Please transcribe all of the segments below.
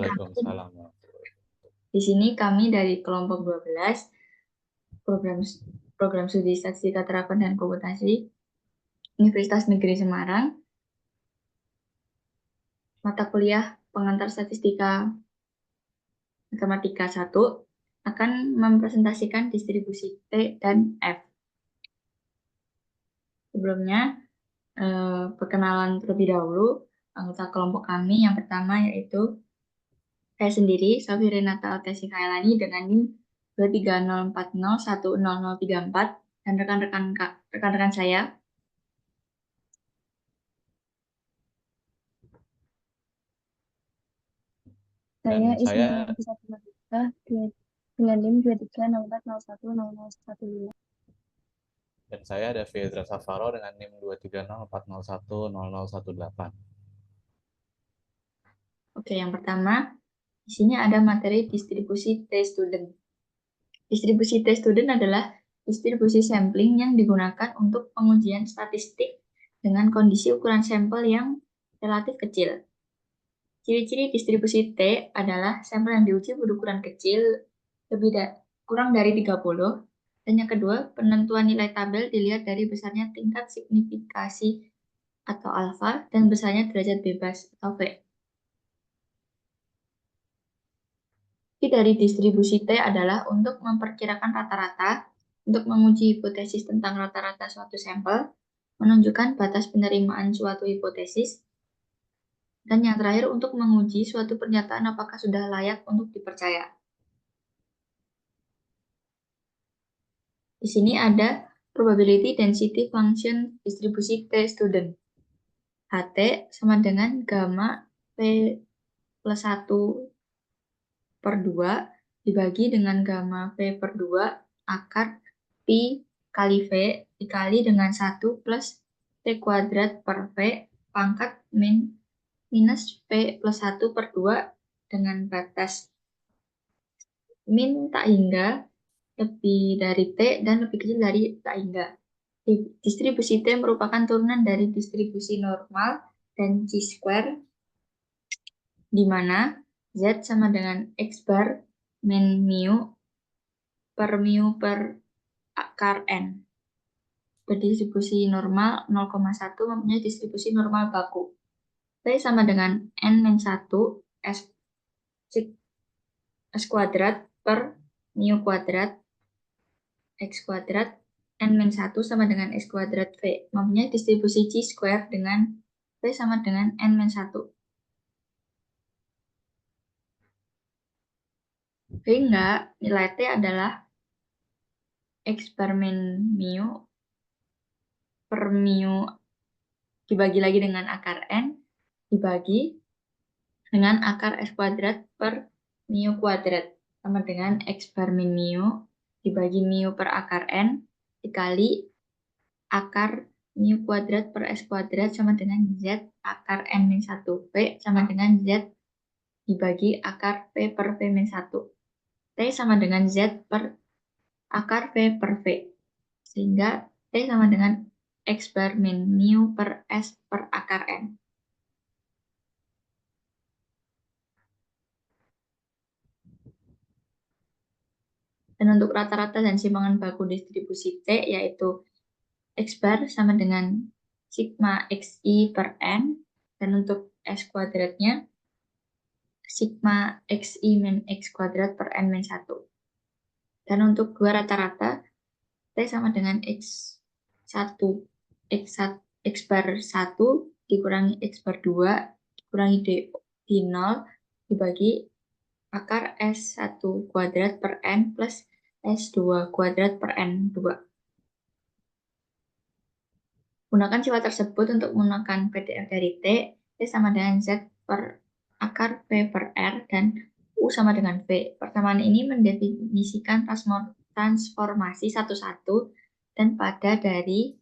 Waalaikumsalam. Di sini kami dari kelompok 12 program studi statistika terapan dan komputasi Universitas Negeri Semarang, mata kuliah pengantar statistika matematika 1 akan mempresentasikan distribusi T dan F. Sebelumnya, perkenalan terlebih dahulu anggota kelompok kami. Yang pertama yaitu saya sendiri, Sofi Renata Altesi Kailani dengan NIM 23040100034 dan rekan-rekan saya. Saya Dan saya dengan NIM 2304010015. Dan saya ada Fiedra Safaro dengan NIM 23040100018. Oke, yang pertama, di sini ada materi distribusi T-student. Distribusi T-student adalah distribusi sampling yang digunakan untuk pengujian statistik dengan kondisi ukuran sampel yang relatif kecil. Ciri-ciri distribusi T adalah sampel yang diuji berukuran kecil, kurang dari 30, dan yang kedua, penentuan nilai tabel dilihat dari besarnya tingkat signifikasi atau alfa dan besarnya derajat bebas atau V. Inti dari distribusi T adalah untuk memperkirakan rata-rata, untuk menguji hipotesis tentang rata-rata suatu sampel, menunjukkan batas penerimaan suatu hipotesis, dan yang terakhir untuk menguji suatu pernyataan apakah sudah layak untuk dipercaya. Di sini ada probability density function distribusi T-student. HT sama dengan gamma P plus 1 per 2 dibagi dengan gamma V per 2 akar Pi kali V dikali dengan 1 plus P kuadrat per V pangkat minus P plus 1 per 2 dengan batas min tak hingga lebih dari T dan lebih kecil dari tak hingga. Distribusi T merupakan turunan dari distribusi normal dan chi-square di mana Z sama dengan X bar min mu per akar N. Berdistribusi normal 0,1 mempunyai distribusi normal baku. P sama dengan N-1 S kuadrat per mu kuadrat X kuadrat N-1 sama dengan X kuadrat V. Mempunyai distribusi chi-square dengan P sama dengan N-1. Sehingga nilai T adalah X per min mu per mu dibagi lagi dengan akar N dibagi dengan akar S kuadrat per mu kuadrat sama dengan X bar min mu dibagi mu per akar N dikali akar mu kuadrat per S kuadrat sama dengan Z akar N min 1 P sama dengan Z dibagi akar P per P min 1. T sama dengan Z per akar V per V. Sehingga T sama dengan X bar min mu per S per akar N. Dan untuk rata-rata dan simpangan baku distribusi T yaitu X bar sama dengan sigma XI per N. Dan untuk S kuadratnya sigma XI min X kuadrat per N min 1. Dan untuk dua rata-rata T sama dengan X1 X bar 1 dikurangi X bar 2 dikurangi D 0 dibagi akar S1 kuadrat per N plus S2 kuadrat per N2. Gunakan sifat tersebut untuk menggunakan PDF dari T sama dengan Z per akar P per R, dan U sama dengan V. Persamaan ini mendefinisikan transformasi satu-satu, dan pada dari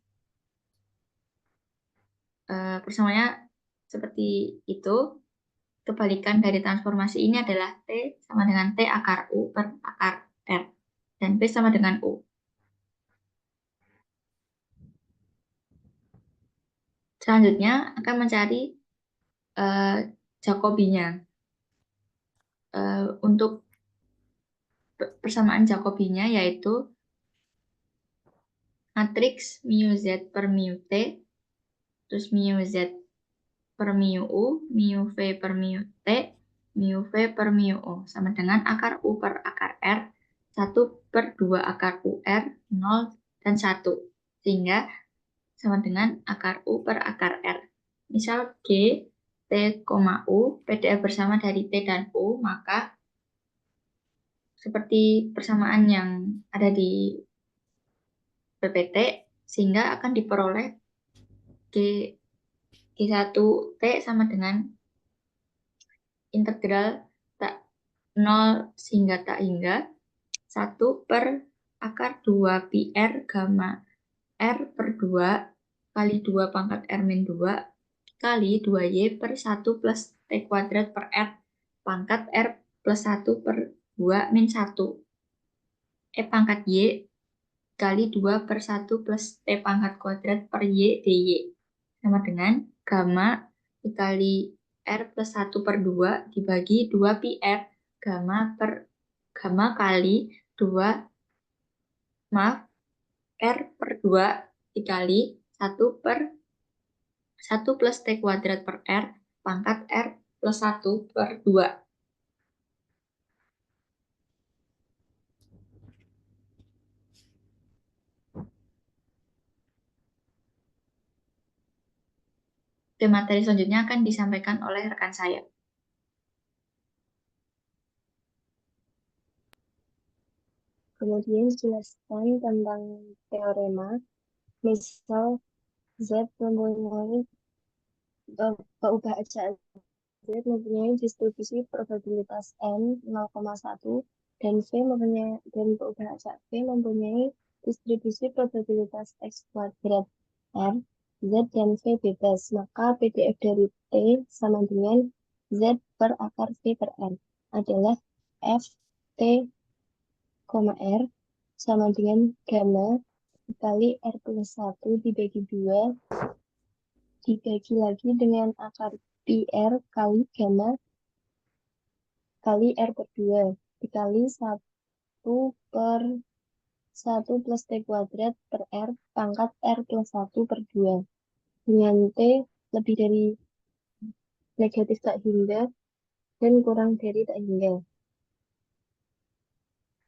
persamaannya seperti itu. Kebalikan dari transformasi ini adalah T sama dengan T akar U per akar R. Dan P sama dengan U. Selanjutnya akan mencari Jacobinya. untuk persamaan Jacobinya yaitu matriks mu Z per mu T, terus mu Z per mu U, mu V per mu T, mu V per mu O, sama dengan akar U per akar R, 1/2 akar UR, 0, dan 1. Sehingga sama dengan akar U per akar R. Misal G, T, U, PDE bersama dari T dan U, maka seperti persamaan yang ada di PPT, sehingga akan diperoleh G, G1T sama dengan integral tak 0 hingga tak hingga 1 per akar 2 pi R gamma R per 2 kali 2 pangkat R min 2 kali 2Y per 1 plus T kuadrat per R pangkat R plus 1 per 2 min 1 E pangkat Y kali 2 per 1 plus T pangkat kuadrat per Y dy sama dengan gamma dikali R plus 1 per 2 dibagi 2 pi R gamma kali 2 R per 2 dikali 1 per 1 plus T kuadrat per R pangkat R plus 1 per 2. Dan materi selanjutnya akan disampaikan oleh rekan saya. Kemudian jelaskan tentang teorema. Misal Z mempunyai peubah acak Z mempunyai distribusi probabilitas N 0,1 dan V mempunyai dan peubah acak V mempunyai distribusi probabilitas X kuadrat R, Z dan V bebas. Maka PDF dari T sama dengan Z per akar V per N adalah F T, R sama dengan gamma dikali R plus 1 dibagi 2 dibagi lagi dengan akar pi R kali gamma kali R per 2 dikali 1 per 1 plus T kuadrat per R pangkat R plus 1 per 2 dengan T lebih dari negatif tak hingga dan kurang dari tak hingga.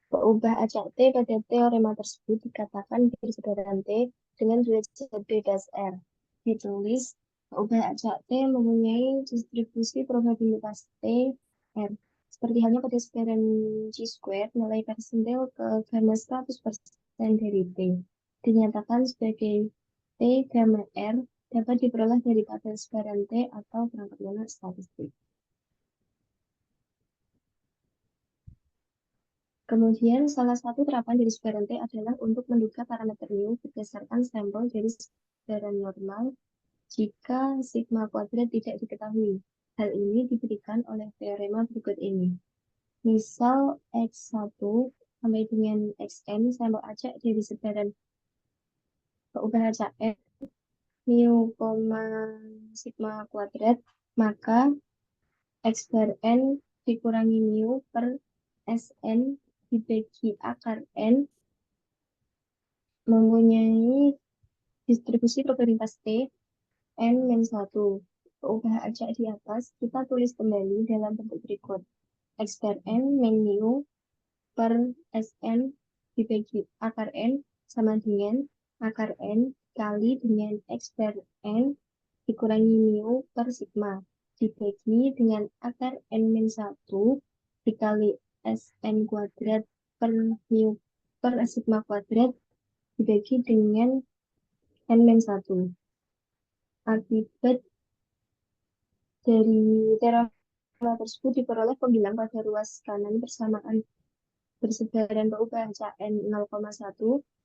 Peubah acak T pada teorema tersebut dikatakan bersebaran T dengan derajat bebas R. Ditulis, peubah acak T mempunyai distribusi probabilitas T R. Seperti halnya pada sebaran G-square, nilai persentil ke gamma 100% dari T. Dinyatakan sebagai T gamma R dapat diperoleh dari tabel sebaran T atau perangkat lunak statistik. Kemudian, salah satu terapan dari sebaran T adalah untuk menduga parameter mu berdasarkan sampel dari sebaran normal jika sigma kuadrat tidak diketahui. Hal ini diberikan oleh teorema berikut ini. Misal X1 sampai dengan Xn sampel acak dari sebaran peubah acak N mu, sigma kuadrat, maka X bar N dikurangi mu per Sn dibagi akar N mempunyai distribusi probabilitas T N-1. Peubah acak di atas kita tulis kembali dalam bentuk berikut. X bar N min mu per Sn dibagi akar N sama dengan akar N kali dengan X bar N dikurangi mu per sigma dibagi dengan akar N-1 dikali Sn kuadrat per mu per sigma kuadrat dibagi dengan N-1. Akibat dari teorema tersebut diperoleh pembilang pada ruas kanan bersamaan bersebaran peubah acak N 0,1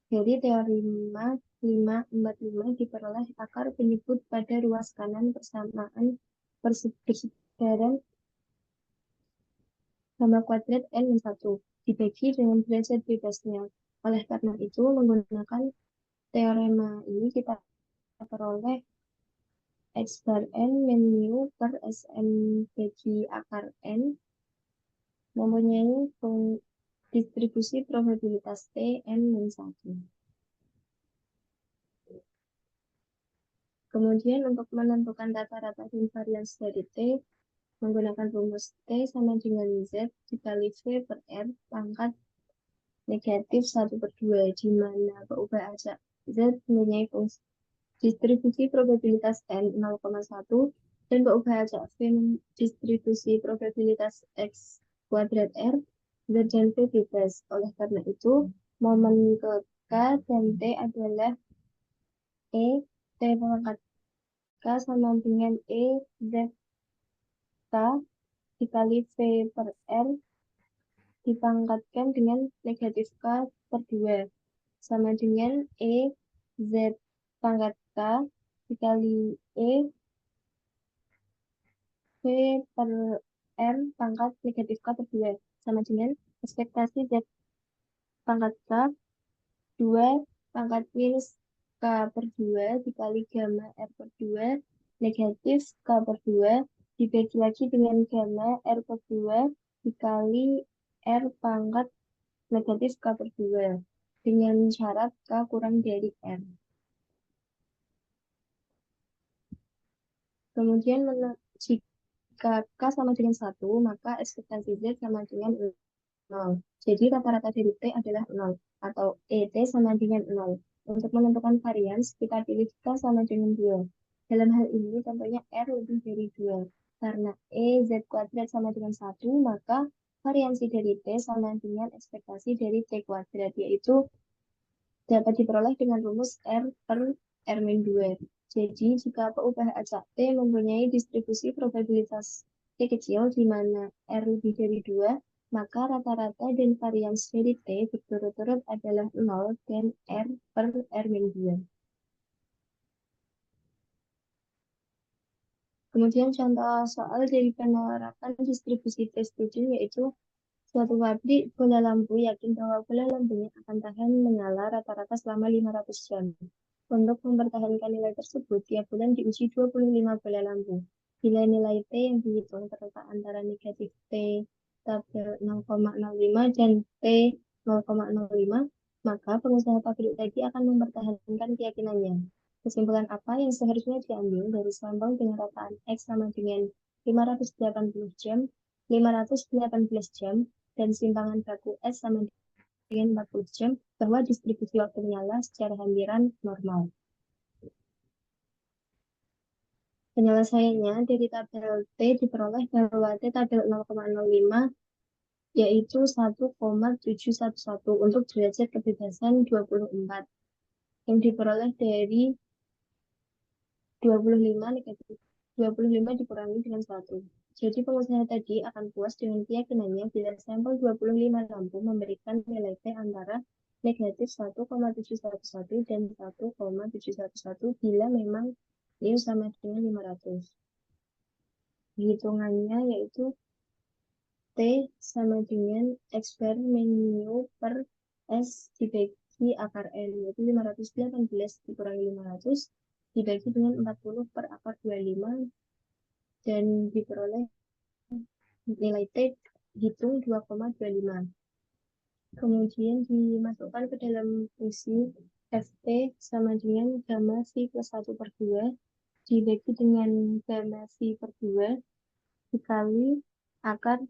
dari teorema 545 diperoleh akar penyebut pada ruas kanan bersamaan bersebaran gamma kuadrat N-1 dibagi dengan derajat bebasnya. Oleh karena itu, menggunakan teorema ini kita peroleh X bar N min mu per Sn bagi akar N mempunyai distribusi probabilitas T N-1. Kemudian untuk menentukan rata-rata dan varians dari T, menggunakan rumus T sama dengan Z dikali V per R pangkat negatif 1/2, di mana peubah acak Z mempunyai fungsi distribusi probabilitas N 0,1 dan peubah acak V distribusi probabilitas X kuadrat R, Z dan V bebas. Oleh karena itu, momen ke K dan T adalah E, T pangkat K sama dengan E, Z K dikali V per R dipangkatkan dengan negatif K per 2 sama dengan E Z pangkat K dikali E V per R pangkat negatif K per 2 sama dengan ekspektasi Z pangkat K 2 pangkat minus K per 2 dikali gamma R per 2 negatif K per 2 dibagi lagi dengan gamma R per 2 dikali R pangkat negatif K per 2 dengan syarat K kurang dari R. Kemudian jika K sama dengan 1, maka ekspektasi Z sama dengan 0. Jadi rata-rata dari T adalah 0 atau ET sama dengan 0. Untuk menentukan varians, kita pilih K sama dengan 2. Dalam hal ini contohnya R lebih dari 2. Karena EZ kuadrat sama dengan 1, maka variansi dari T sama dengan ekspektasi dari T kuadrat, yaitu dapat diperoleh dengan rumus R per R-2. Jadi, jika peubah acak T mempunyai distribusi probabilitas T kecil di mana R lebih dari 2, maka rata-rata dan varians dari T berturut-turut adalah 0 dan R per R-2. Kemudian contoh soal dari penerapan distribusi T setuju, yaitu suatu pabrik bola lampu yakin bahwa bola lampunya akan tahan menyala rata-rata selama 500 jam. Untuk mempertahankan nilai tersebut, tiap bulan diuji 25 bola lampu. Bila nilai T yang dihitung terletak antara negatif T tabel 0,05 dan T 0,05, maka pengusaha pabrik tadi akan mempertahankan keyakinannya. Kesimpulan apa yang seharusnya diambil dari sampel dengan rataan X sama dengan 580 jam, 518 jam, dan simpangan baku S sama dengan 40 jam, bahwa distribusi waktu menyala secara hampiran normal. Penyelesaiannya dari tabel T diperoleh bahwa T tabel 0,05 yaitu 1,711 untuk derajat kebebasan 24 yang diperoleh dari 25 negatif 25 dikurangi dengan 1. Jadi pengusaha tadi akan puas dengan keyakinannya bila sampel 25 lampu memberikan nilai T antara negatif 1,711 dan 1,711 bila memang mu sama dengan 500. Hitungannya yaitu T sama dengan X per mu per S dibagi akar N, yaitu 518 dikurangi 500 dibagi dengan 40 per akar 25 dan diperoleh nilai T hitung 2,25. Kemudian dimasukkan ke dalam fungsi Ft sama dengan gamma V plus 1 per 2 dibagi dengan gamma V per 2 dikali akar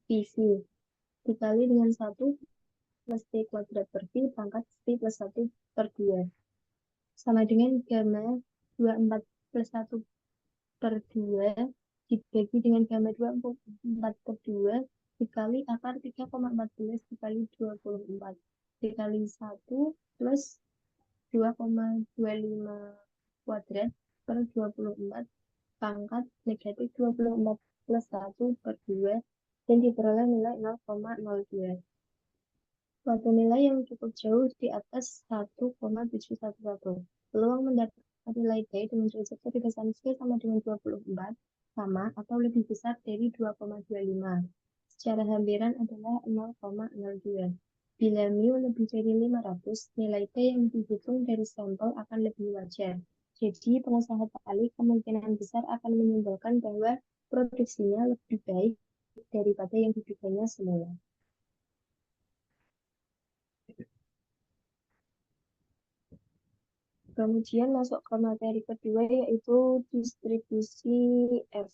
PV dikali dengan 1 plus T kuadrat per V pangkat T plus 1 per 2 sama dengan gamma 24 plus 1 per 2 dibagi dengan gamma 24 per 2 dikali akar 3,14 dikali 24 dikali 1 plus 2,25 kuadrat per 24 pangkat negatif 24 plus 1 per 2 dan diperoleh nilai 0,02. Suatu nilai yang cukup jauh di atas 1,711. Peluang mendapatkan nilai T dengan derajat kebebasan V sama dengan 24 sama atau lebih besar dari 2,25. Secara hampiran adalah 0,02. Bila mu lebih dari 500, nilai T yang dihitung dari sampel akan lebih wajar. Jadi pengusaha tali kemungkinan besar akan menyimpulkan bahwa produksinya lebih baik daripada yang diduganya semula. Kemudian masuk ke materi kedua yaitu distribusi F.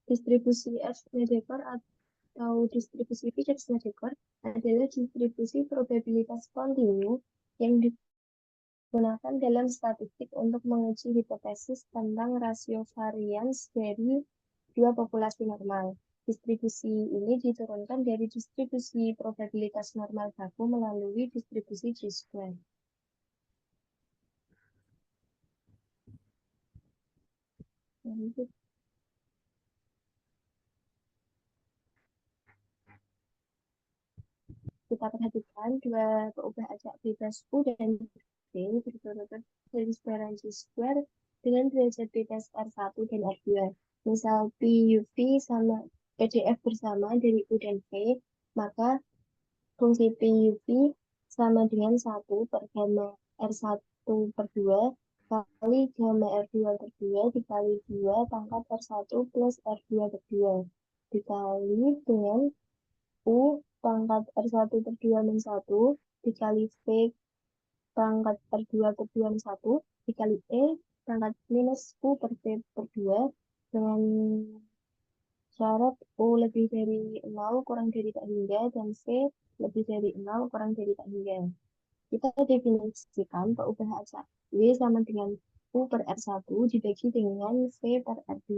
Distribusi F-Snedeker atau distribusi Fisher-Snedeker adalah distribusi probabilitas kontinu yang digunakan dalam statistik untuk menguji hipotesis tentang rasio varians dari dua populasi normal. Distribusi ini diturunkan dari distribusi probabilitas normal baku melalui distribusi chi-square. Kita perhatikan dua peubah acak bebas U dan V berturut-turut dari square chi-square dengan derajat bebas R1 dan R2. Misal P UV sama PDF bersama dari U dan V, maka fungsi P UV sama dengan 1 per gamma R1 per 2 kali gamma R2 per 2 dikali 2 pangkat R1 plus R2 per 2 dikali dengan U pangkat R1 per 2 min 1 dikali V pangkat R2 per 2 min 1 dikali E pangkat minus U per V per 2 dengan syarat U lebih dari 0 kurang dari tak hingga dan V lebih dari 0 kurang dari tak hingga. Kita definisikan peubah acak W sama dengan U per R1 dibagi dengan V per R2.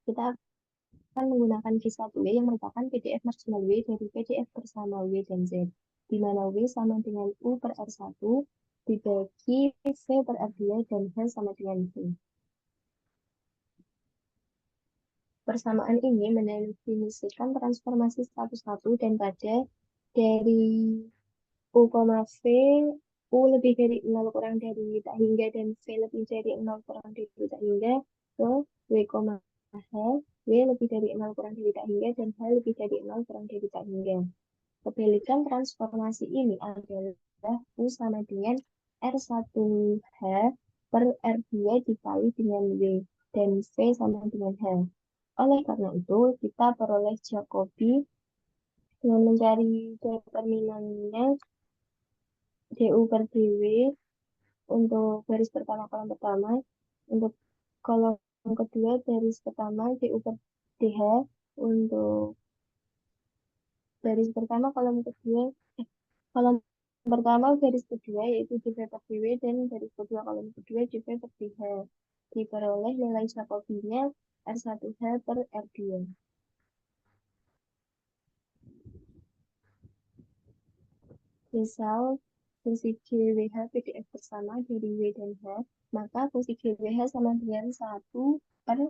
Kita akan menggunakan Q1W yang merupakan PDF marginal W dari PDF bersama W dan Z, di mana W sama dengan U per R1 dibagi V per R2 dan H sama dengan V. Persamaan ini mendefinisikan transformasi status 1 dan pada dari U, V, U lebih dari 0 kurang dari tak hingga dan V lebih dari 0 kurang dari tak hingga ke W, H, W lebih dari 0 kurang dari tak hingga dan H lebih dari 0 kurang dari tak hingga. Kebalikan transformasi ini adalah U sama dengan R1H per R2 dikali dengan W dan V sama dengan H. Oleh karena itu, kita peroleh Jacobi dengan mencari determinannya DU per DW untuk garis pertama kolom pertama, untuk kolom kedua garis pertama DU per DH, untuk garis pertama kolom kedua kolom pertama garis kedua yaitu DV per DW dan garis kedua kolom kedua DV per DH. Diperoleh nilai Jacobinya R1H per R2. Misal fungsi GWH PDF bersama dari W dan H, maka fungsi GWH sama dengan 1 per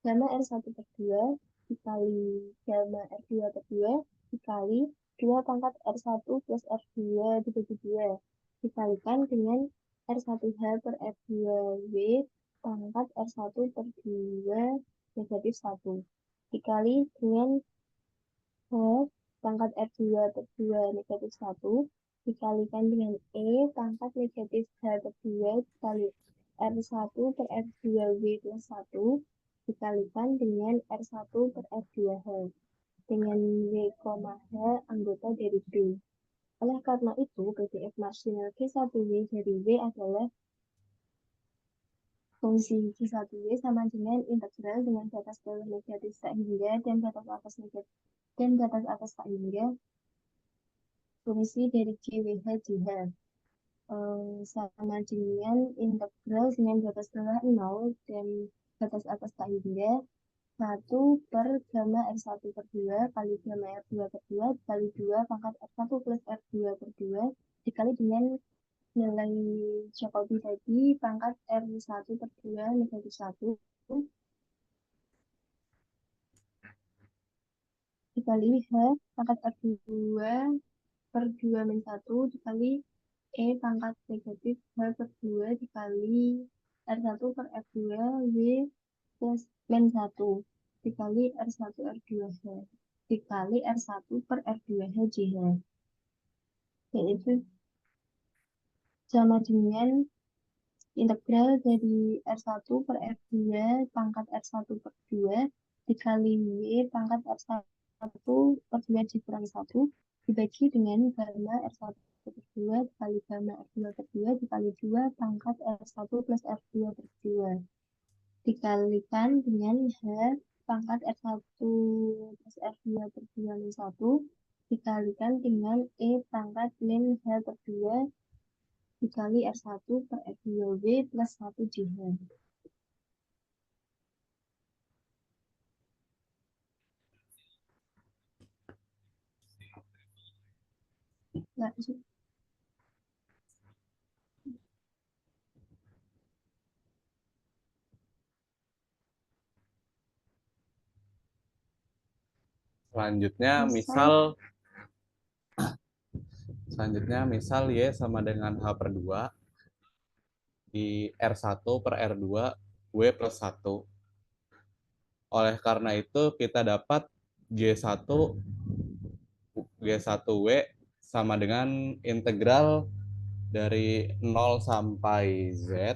gamma R1 per 2 dikali gamma R2 per 2 dikali 2 pangkat R1 plus R2 dibagi 2 dikalikan dengan R1H per R2W pangkat R1 per 2 negatif 1 dikali dengan H pangkat R2 per 2 negatif 1 dikalikan dengan E pangkat negatif H per 2 dikali R1 per R2W plus 1 dikalikan dengan R1 per R2H dengan W, H anggota dari B. Oleh karena itu, PDF marginal Q1W dari W adalah fungsi Q1W sama dengan integral dengan batas bawah negatif tak hingga dan batas atas negatif dan batas atas tak hingga fungsi dari GWH DH sama dengan integral dengan batas bawah 0 dan batas atas tak hingga 1 per gamma R1 per 2 kali gamma R2 per 2 dikali 2 pangkat R1 plus R2 per 2 dikali dengan nilai Jacobi tadi pangkat R1 per 2 negatif 1 dikali H pangkat R2 per 2 min 1 dikali E pangkat negatif H per 2 dikali R1 per R2 W plus min 1 dikali R1 R2 H. dikali R1 per R2H JH. Yaitu sama dengan integral dari R1 per R2 pangkat R1 per 2 dikali W pangkat R1 per 2 dikurang 1 dibagi dengan gamma R1 per 2 dikali gamma R2 per 2 dikali 2 pangkat R1 plus R2 per 2 dikalikan dengan H pangkat R1 plus R2 per 2 min 1 dikalikan dengan E pangkat min H per 2 dikali R1 per R2W plus 1 JH. Lanjut. Selanjutnya Misal misal Y sama dengan H per 2 di R1 per R2 W plus 1. Oleh karena itu kita dapat G1 W sama dengan integral dari 0 sampai Z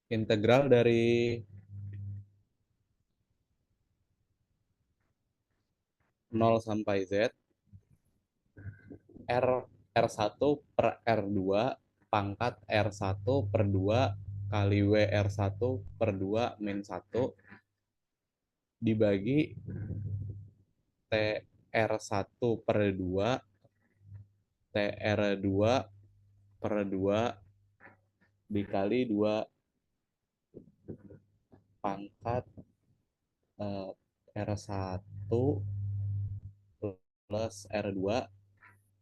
integral dari 0 sampai Z R1 per R2 pangkat R1 per 2 kali W R1 per 2 min 1 dibagi TR1 per 2 TR2 per 2 dikali 2 pangkat R1 plus R2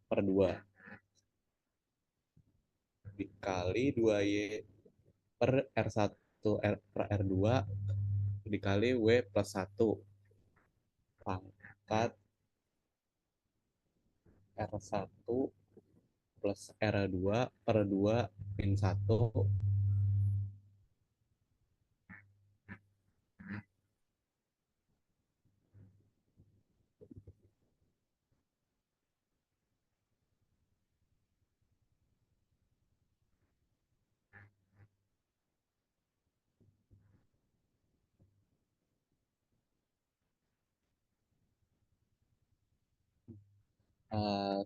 per 2 dikali 2Y per R1 per R2 dikali W plus 1 pangkat R1 plus R2 per 2 min 1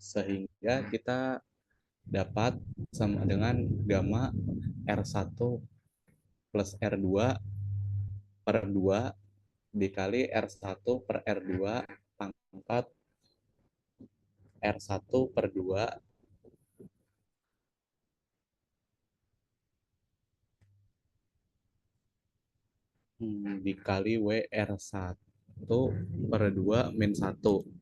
sehingga kita dapat sama dengan gamma R1 plus R2 per 2 dikali R1 per R2 pangkat R1 per 2 dikali W R1 per 2 min 1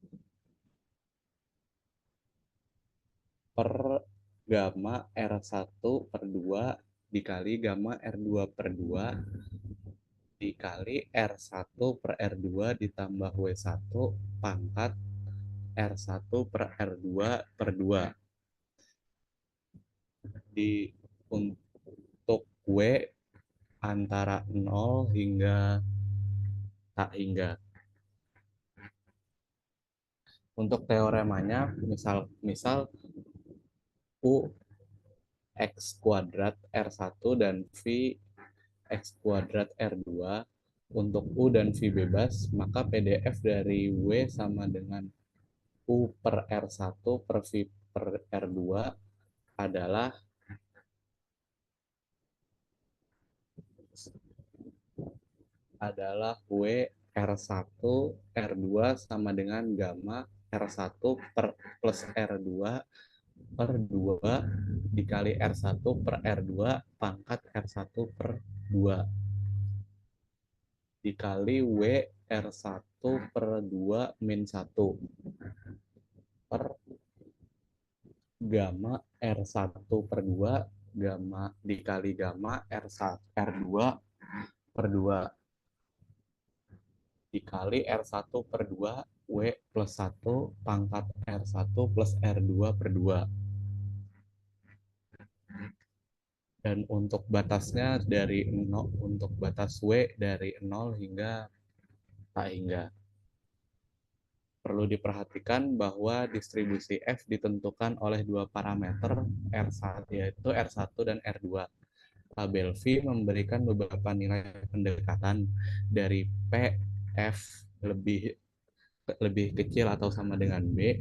per gamma R1 per 2 dikali gamma R2 per 2 dikali R1 per R2 ditambah W1 pangkat R1 per R2 per 2 untuk W antara 0 hingga tak hingga. Untuk teoremanya misal U X kuadrat R1 dan V X kuadrat R2 untuk U dan V bebas, maka PDF dari W sama dengan U per R1 per V per R2 adalah W R1 R2 sama dengan gamma R1 plus R2 per 2 dikali R1 per R2 pangkat R1 per 2 dikali W R1 per 2 min 1 per gamma R1 per 2 gamma dikali gamma R1 R2 per 2 dikali R1 per 2 W plus 1 pangkat R1 plus R2 per 2. Dan untuk batasnya dari 0, untuk batas W dari 0 hingga tak hingga. Perlu diperhatikan bahwa distribusi F ditentukan oleh dua parameter R1, yaitu R1 dan R2. Tabel V memberikan beberapa nilai pendekatan dari P, F lebih kecil atau sama dengan B,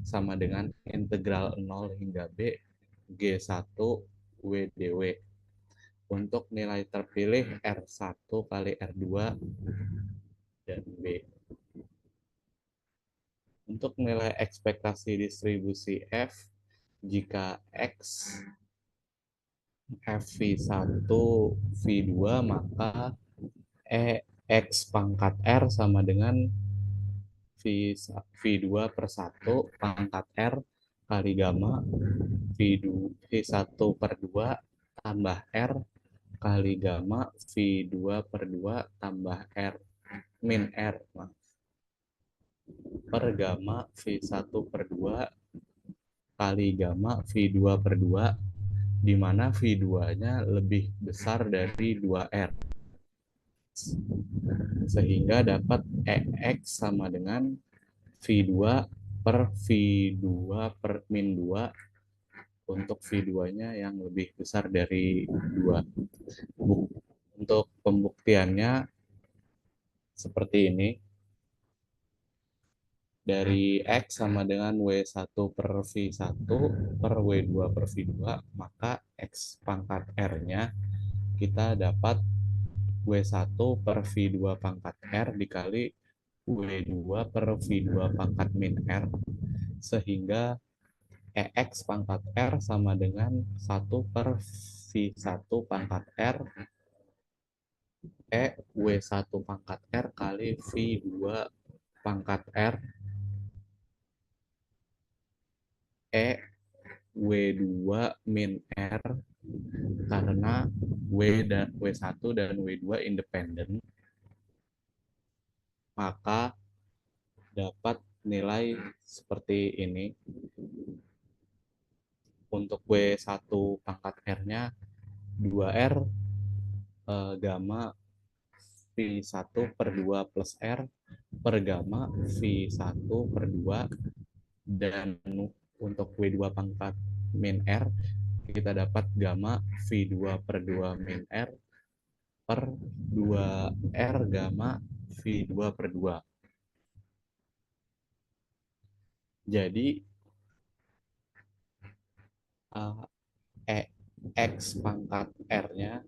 sama dengan integral 0 hingga B, G1 WDW. Untuk nilai terpilih R1 kali R2 dan B. Untuk nilai ekspektasi distribusi F, jika X FV1 V2, maka X pangkat R sama dengan V2 per 1 pangkat R kali gamma V1 per 2 tambah R kali gamma V2 per 2 tambah R min R per gamma V1 per 2 kali gamma V2 per 2, di mana V2-nya lebih besar dari 2R. Sehingga dapat EX sama dengan V2 per V2 per min 2 untuk V2-nya yang lebih besar dari 2. Untuk pembuktiannya seperti ini. Dari X sama dengan W1 per V1 per W2 per V2, maka X pangkat R-nya kita dapat W1 per V2 pangkat R dikali W2 per V2 pangkat min R, sehingga EX pangkat R sama dengan 1 per V1 pangkat R W1 pangkat R kali V2 pangkat R W2 min R, karena W1 dan W2 independen, maka dapat nilai seperti ini. Untuk W1 pangkat R-nya 2R gamma V1 per 2 plus R per gamma V1 per 2, dan untuk W2 pangkat min R kita dapat gamma V2 per 2 min R per 2R gamma V2 per 2. Jadi X pangkat R-nya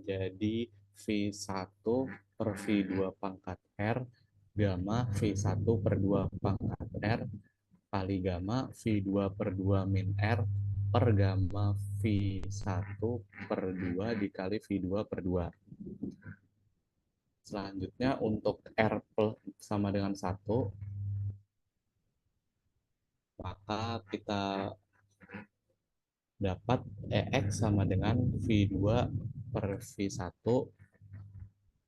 jadi V1 per V2 pangkat R gamma V1 per 2 pangkat R kali gamma V2 per 2 min R per gamma V1 per 2 dikali V2 per 2. Selanjutnya untuk R sama dengan 1, maka kita dapat EX sama dengan V2 per V1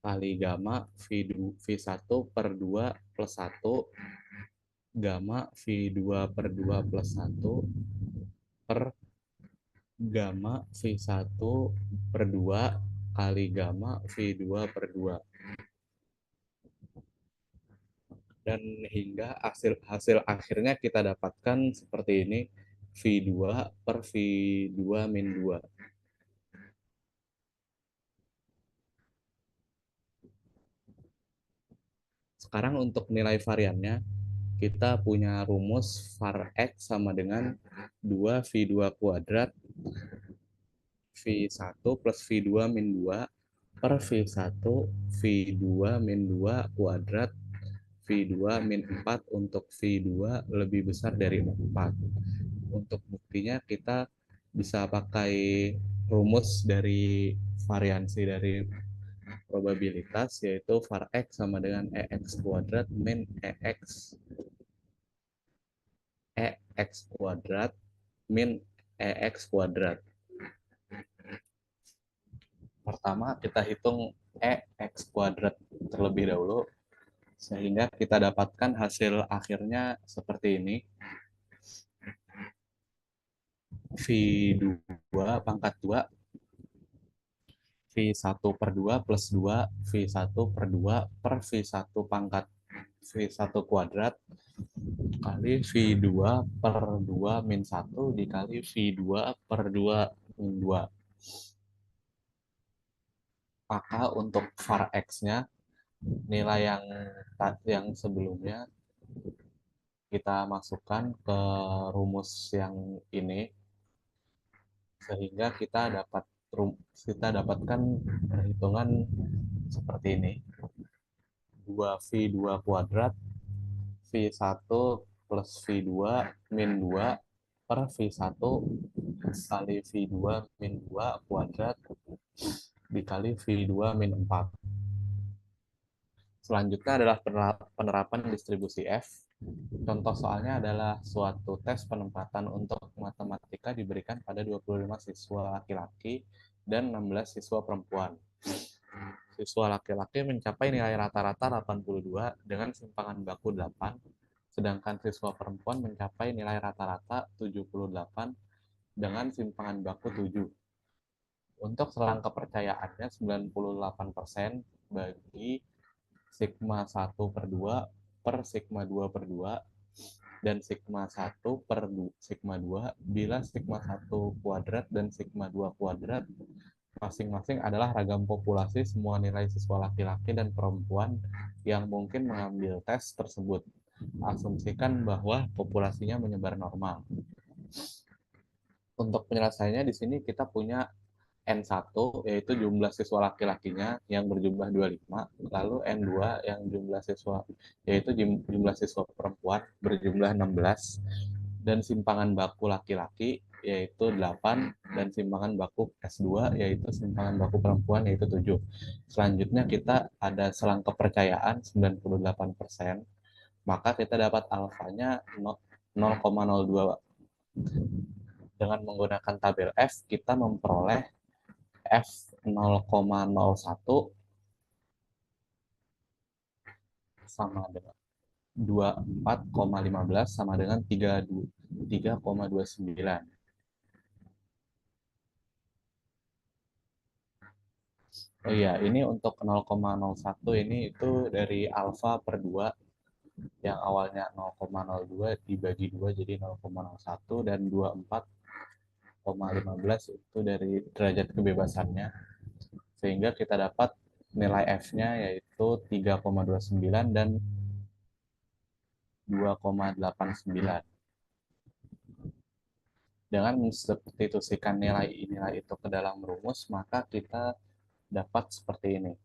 kali gamma V1 per 2 plus 1 gamma V2 per 2 plus 1 per gamma V1 per 2 kali gamma V2 per 2. Dan hingga hasil akhirnya kita dapatkan seperti ini, V2 per V2 min 2. Sekarang untuk nilai variannya, kita punya rumus var X sama dengan 2V2 kuadrat V1 plus V2 min 2 per V1 V2 min 2 kuadrat V2 min 4 untuk V2 lebih besar dari 4. Untuk buktinya kita bisa pakai rumus dari variansi dari probabilitas, yaitu var X sama dengan EX kuadrat min EX kuadrat min EX kuadrat. Pertama kita hitung EX kuadrat terlebih dahulu, sehingga kita dapatkan hasil akhirnya seperti ini. V2 pangkat 2 V1 per 2 plus 2 V1 per 2 per V1 pangkat V1 kuadrat kali V2 per 2 min 1 dikali V2 per 2 min 2. Maka untuk var X-nya, nilai yang sebelumnya kita masukkan ke rumus yang ini, sehingga kita dapatkan perhitungan seperti ini. 2V2 kuadrat V1 plus V2 min 2 per V1 kali V2 min 2 kuadrat dikali V2 min 4. Selanjutnya adalah penerapan distribusi F. Contoh soalnya adalah suatu tes penempatan untuk matematika diberikan pada 25 siswa laki-laki dan 16 siswa perempuan. Siswa laki-laki mencapai nilai rata-rata 82 dengan simpangan baku 8, sedangkan siswa perempuan mencapai nilai rata-rata 78 dengan simpangan baku 7. Untuk selang kepercayaannya 98% bagi sigma 1 per 2 per sigma 2 per 2 dan sigma 1 per sigma 2 bila sigma 1 kuadrat dan sigma 2 kuadrat masing-masing adalah ragam populasi semua nilai siswa laki-laki dan perempuan yang mungkin mengambil tes tersebut. Asumsikan bahwa populasinya menyebar normal. Untuk penyelesaiannya di sini kita punya N1 yaitu jumlah siswa laki-lakinya yang berjumlah 25, lalu N2 yang jumlah siswa yaitu jumlah siswa perempuan berjumlah 16 dan simpangan baku laki-laki yaitu 8 dan simpangan baku S2 yaitu simpangan baku perempuan yaitu 7. Selanjutnya kita ada selang kepercayaan 98%, maka kita dapat alfanya 0,02. Dengan menggunakan tabel F kita memperoleh F 0,01 sama dengan 24,15 sama dengan 3,29. Oh iya, ini untuk 0,01 ini itu dari alfa per 2 yang awalnya 0,02 dibagi 2 jadi 0,01 dan 24,15 itu dari derajat kebebasannya. Sehingga kita dapat nilai F-nya yaitu 3,29 dan 2,89. Dengan mensubstitusikan nilai itu ke dalam rumus, maka kita dapat seperti ini.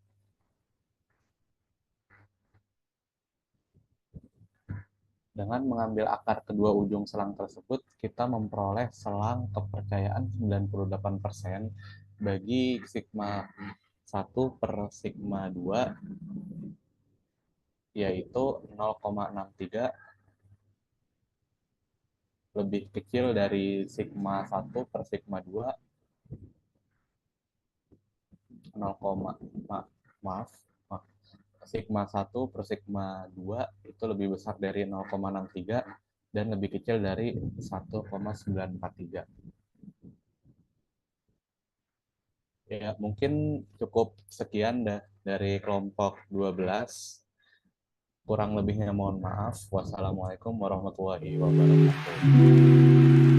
Dengan mengambil akar kedua ujung selang tersebut, kita memperoleh selang kepercayaan 98% bagi sigma 1 per sigma 2, yaitu 0,63 lebih kecil dari sigma 1 per sigma 2, sigma 1 per sigma 2 itu lebih besar dari 0,63 dan lebih kecil dari 1,943. Ya, mungkin cukup sekian dari kelompok 12. Kurang lebihnya mohon maaf. Wassalamualaikum warahmatullahi wabarakatuh.